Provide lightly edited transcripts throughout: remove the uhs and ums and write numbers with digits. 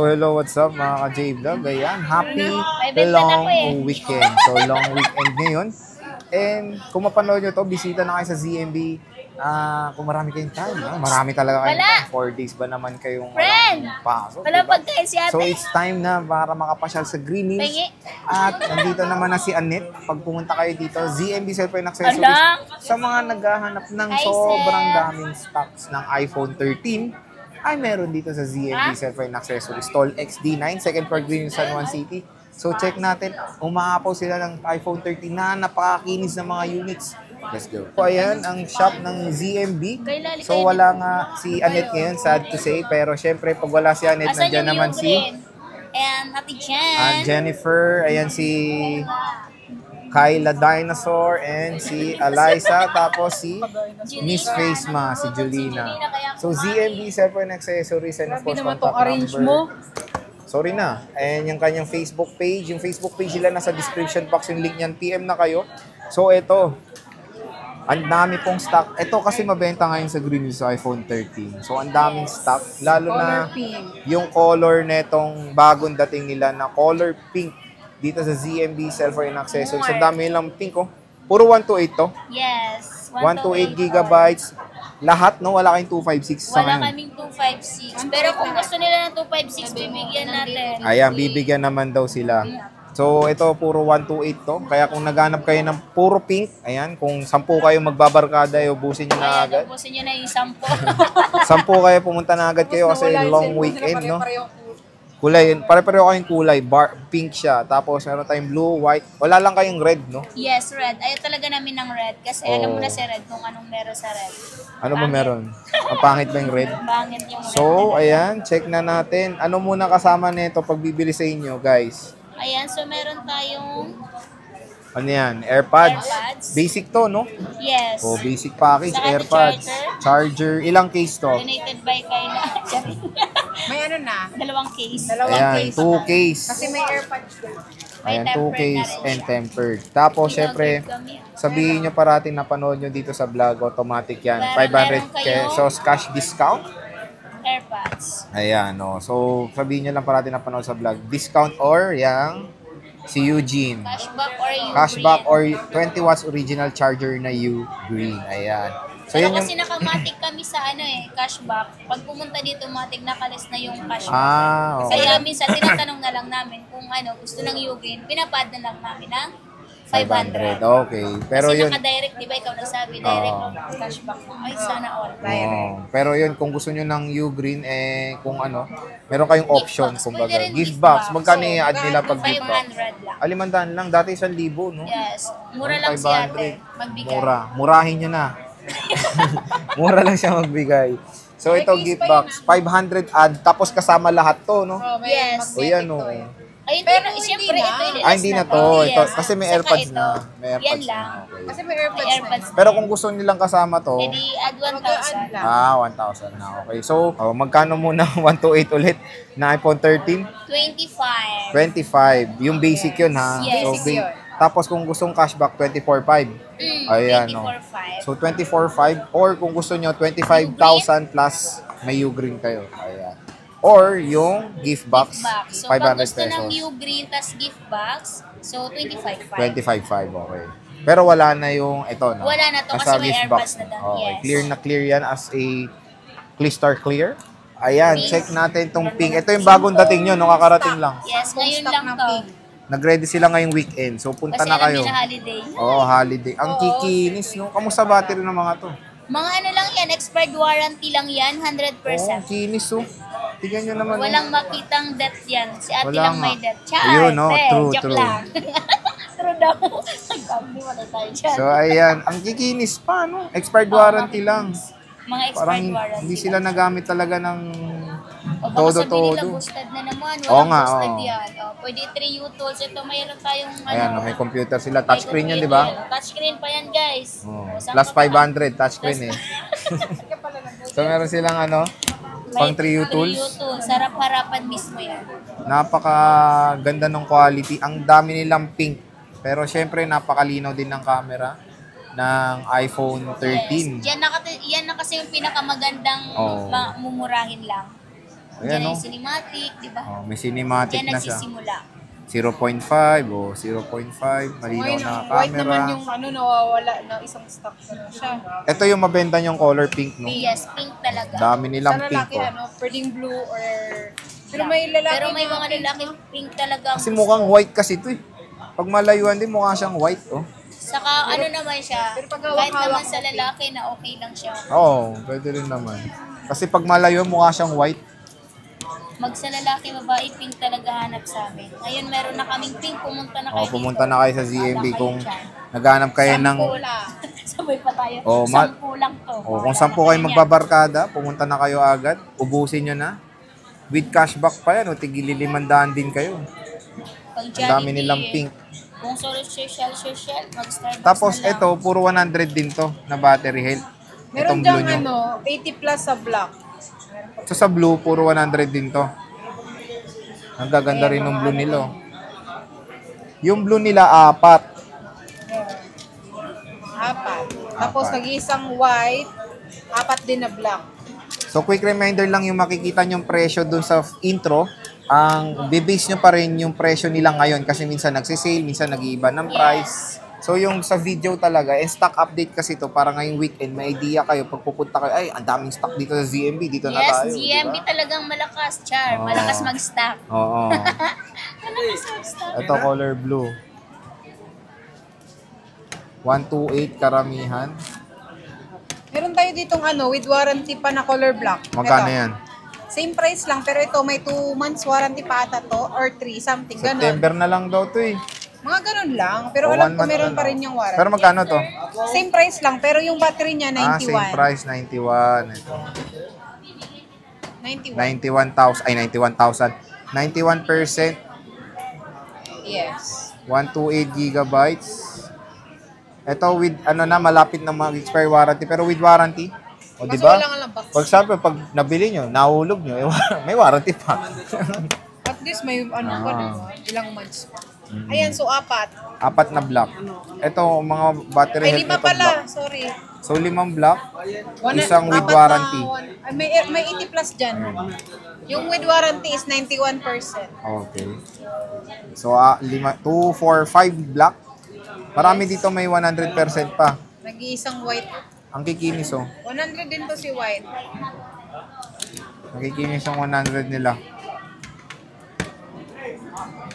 So hello, what's up mga ka-J-Vlog? Ayan, happy long weekend. So long weekend ngayon. And kung mapanood nyo to, bisita na kayo sa ZMB. Kung marami kayong time, marami talaga kayong time. 4 days ba naman kayong pasok? Wala pagkain si ate. So it's time na para makapasyal sa Green Hills. At nandito naman na si Annette. Pag pumunta kayo dito, ZMB Cellphone Accessories. Sa mga naghahanap ng sobrang daming stocks ng iPhone 13, ay meron dito sa ZMB Cellphone Accessories. Stall XD9, second floor Green Hills, San Juan City. So check natin, umaapaw sila ng iPhone 13 na napakakinis ng mga units. Let's go. So ayan, ang shop ng ZMB. So wala nga si Annette ngayon, sad to say. Pero syempre, pag wala si Annette, nandiyan naman si Ate Jen. Jennifer, ayan si Kyla Dinosaur, and si Eliza, tapos si Miss Facema, si Julina. So ZMB Cellphone Accessories and of course contact number. Sorry na. And yung kanyang Facebook page. Yung Facebook page nila nasa description box yung link niyan. PM na kayo. So ito, ang dami pong stock. Ito kasi mabenta ngayon sa Green Hills sa iPhone 13. So ang daming stock. Lalo na yung color netong bagong dating nila na color pink dito sa ZMB Cellphone Accessories. Ang dami nilang pink, oh. Puro 128 to? Yes. 128 gigabytes. Lahat, no? Wala kayong 256 sa ngayon. Wala kaming 256. Pero kung gusto nila ng 256, bibigyan natin. Ayan, bibigyan naman daw sila. So, ito, puro 128 to. Kaya kung naghanap kayo ng puro pink, ayan, kung 10 kayo magbabarkada, ubusin nyo na agad. Ubusin nyo na yung 10. 10 kayo, pumunta na agad kayo kasi long weekend, no? Kulay, pare-pareho kayong kulay, pink siya. Tapos meron tayong blue, white. Wala lang kayong red, no? Yes, red. Ayaw talaga namin ng red. Kasi alam mo na si red kung anong meron sa red. Ano ba meron? Ang pangit ba yung red? Pangit yung red. So, ayan, check na natin. Ano muna kasama nito pag bibili sa inyo, guys? Ayan, so meron tayong ano yan? AirPods. Basic to, no? Yes. Oh, basic package, Saka AirPods. Charger. Ilang case to? Donated by Kyla. May ano na? 2 case. Ayan, 2 case. Kasi may AirPods na. Ayan, 2 case and tempered. Tapos, syempre, sabihin nyo parating napanood nyo dito sa vlog, automatic yan. 500 pesos cash discount. AirPods. Ayan, no. So, sabihin nyo lang parating napanood sa vlog. Discount or yang si Eugene. Cashback or U Cashback or 20 watts original charger na U Green. Ayan. So, pero yun kasi nakamatic kami sa cashback. Pag pumunta dito, matic nakalis na yung cashback. Okay. Kaya minsan, tinatanong na lang namin kung gusto ng U-Green, pinapad na lang namin ng 500. Okay. Pero kasi yun, naka-direct, di ba? Ikaw nagsabi, direct cashback. Ay, sana all. Pero yun, kung gusto nyo ng U-Green, kung meron kayong option, kumbaga. Gift box. Magkano i-add nila pag gift box? 500 lang. Alimandaan lang. Dati 1,000, no? Yes. Mura lang si ate. Magbigay. Murahin nyo na. Mura lang siya magbigay. So, ito, gift box. 500 add. Tapos kasama lahat to, no? Yes. O yan, no? Ay, pero siyempre, ito hindi na to. Ito, kasi may AirPods na. May AirPods yan lang. na. Okay. Kasi may AirPods na. Pero kung gusto nilang kasama to, edi add 1,000. 1,000 na. Okay. So, magkano muna 128 ulit na iPhone 13? 25. 25. Yung basic yun, ha? Yes. So, Basic yun. tapos kung gustong cashback, 24,500. Ayan, no? 24,500. So, 24,500. Or kung gusto nyo, 25,000 plus may U-Green kayo. Ayan. Or yung gift box, So, 500 pag gusto pesos. ng U-Green tas gift box, so 25,500. 25,500, okay. Pero wala na yung, ito, no? Wala na to Nasa kasi may gift AirPods box na daw. Okay, Yes. clear na clear yan as a Clistar Clear. Ayan, check natin tong pink. Ito yung bagong dating nyo, no? Kakarating lang. Yes, ngayon lang to. Nag-ready sila ngayong weekend, so punta Kasi na alam kayo. nila holiday. Holiday. Ang kikinis, no? Kamusta battery ng mga to? Mga lang yan, expired warranty lang yan, 100%. Kinis, oh. Tignan nyo naman. Walang makitang death yan. Si ate Wala lang nga. may death. Char! Ayun, no? True, joke true. lang. True daw. Hindi wala tayo dyan. So, ayan. Ang kikinis pa, no? Expired warranty lang. Mga expired Parang warranty. hindi sila nagamit talaga ng O baka sabihin nila todo. boosted na naman. Oo Walang nga, boosted oo. yan. Pwede 3 U-tools. Ito mayroon tayong Ayan, may computer sila. Touchscreen yan, di ba? Touchscreen pa yan, guys. Plus 500, touchscreen eh. So, meron silang pang 3U tools. Sarap-harapan mismo yan. Napakaganda ng quality. Ang dami nilang pink. Pero syempre, napakalinaw din ng camera ng iPhone 13. Yes. Yan na kasi yung pinakamagandang mumurahin lang. Diyan Ayan, na no? yung cinematic, di ba? Oh, may cinematic Diyan na siya. nagsisimula. 0.5 o 0.5. Malinaw Ngayon, na white naman camera. yung nawawala na isang stock na siya. Ito yung mabenta yung color pink, no? Yes, pink talaga. Dami Sa nilang pink, lalaki, oh. pwedeng blue or... Pero may lalaki Pero may na mga pink. lalaki pink talaga. ang Kasi gusto. mukhang white kasi ito, eh. Pag malayuan din, mukha siyang white, oh. Saka ano naman siya, pero pag kahit hawak-hawak naman sa mo, lalaki na okay lang siya. Oo, pwede rin naman. Kasi pag malayuan, mukha siyang white. Mag sa lalaki, babae, pink talaga hanap sa amin. Ngayon meron na kaming pink, pumunta na kayo Oh, pumunta dito. na kayo sa ZMB Wala kung kayo dyan. naghanap kayo ng... Sampo lang. Sabay pa tayo. Oh, 10 lang to. Oh, kung Wala 10 na kayo yan. magbabarkada, pumunta na kayo agad. Ubusin nyo na. With cashback pa yan, o tigili-500 din kayo. Pag Ang dami Jollibee, nilang pink. Kung solo social, mag-Starbucks Tapos na lang. ito, puro 100 din to na battery health. Meron Itong blue dyang nyo. 80 plus sa black. So sa blue, puro 100 din to. Ang gaganda rin ng blue nila. Oh. Yung blue nila, 4. Apat. Tapos nag-iisang white, 4 din na black. So quick reminder lang yung makikita nyong presyo dun sa intro. Ang bibase nyo pa rin yung presyo nila ngayon kasi minsan nagsisale, minsan nag-iiba ng price. So yung sa video talaga, and stock update kasi to para ngayong weekend, may idea kayo pag pupunta kayo, ay, ang daming stock dito sa ZMB, dito na Yes, tayo. GMB diba? talagang malakas, Char. Oo. Malakas mag-stock. Oo. Malakas mag-stock. Ito color blue. 128 karamihan. Meron tayo ditong with warranty pa na color black. Magkano Ito. yan? Same price lang, pero ito may 2 months warranty pa ata to, or 3, something, ganon. September na lang daw to eh. Mga ganon lang, pero O, alam 1 ko month meron na pa lang. rin yung warranty. Pero magkano to? Same price lang, pero yung battery niya, 91. Same price, 91. Ito. 91. 91,000. Ay, 91,000. 91%. Yes. 128 gigabytes. Ito with, malapit na mag-expire warranty. Pero with warranty. O, di Kaso ba? wala nga lang box. For example, pag nabili nyo, nahulog nyo, may warranty pa. At least may Ah. diba? Ilang months pa. Ayan, so 4. 4 na block. Ito, mga battery Ay, health 5 nito pala, block. sorry. So, 5 block. Isang with 4 na warranty. Ay, may 80 plus dyan. Yung with warranty is 91%. Okay. So, 2, 4, 5 block. Marami dito may 100% pa. Nag-iisang white. Ang kikinis, oh. 100 din to si white. Nakikinis ang 100 nila.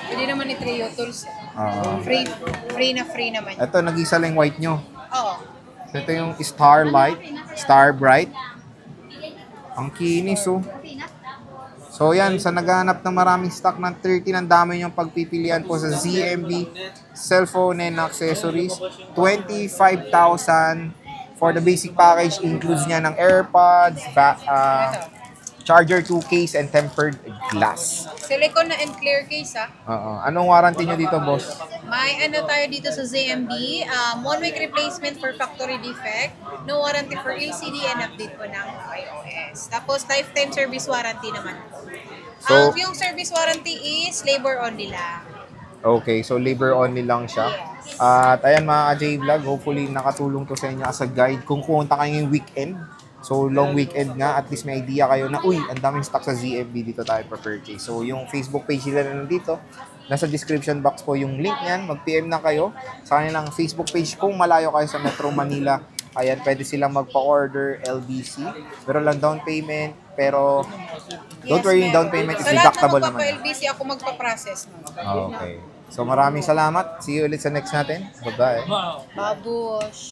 Pwede naman ni Trio Tools. Oo. Free naman. Ito, nag-isa lang white nyo. Oo. So, ito yung Starlight, Star Bright. Ang kinis, oh. So, yan. Sa naghahanap ng maraming stock ng 13, ang dami yung pagpipilian po sa ZMB cellphone and accessories. 25,000 for the basic package. Includes niya ng AirPods, charger 2 case, and tempered glass. Silicone na and clear case, ha? Oo. Anong warranty nyo dito, boss? May tayo dito sa ZMB. 1-week replacement for factory defect. No warranty for LCD and update po ng iOS. Tapos lifetime service warranty naman po. So- Yung service warranty is labor only lang. Okay, so labor only lang siya. At ayan mga ka-J-Vlog, hopefully nakatulong to sa inyo as a guide. Kung pumunta kayo ngayong weekend, so long weekend nga, at least may idea kayo na, uy, ang daming stock sa ZMB, dito tayo pa-purchase. So yung Facebook page nila na nandito, nasa description box po yung link niyan, mag-PM na kayo sa kanilang Facebook page kung malayo kayo sa Metro Manila. Ayan, pwede silang magpa-order LBC. Pero lang down payment, pero don't worry, yung down payment is deductible Sa lahat na naman. magpapa-LBC, ako magpa-process. Okay. So maraming salamat. See you ulit sa next natin. Bye-bye. Babush.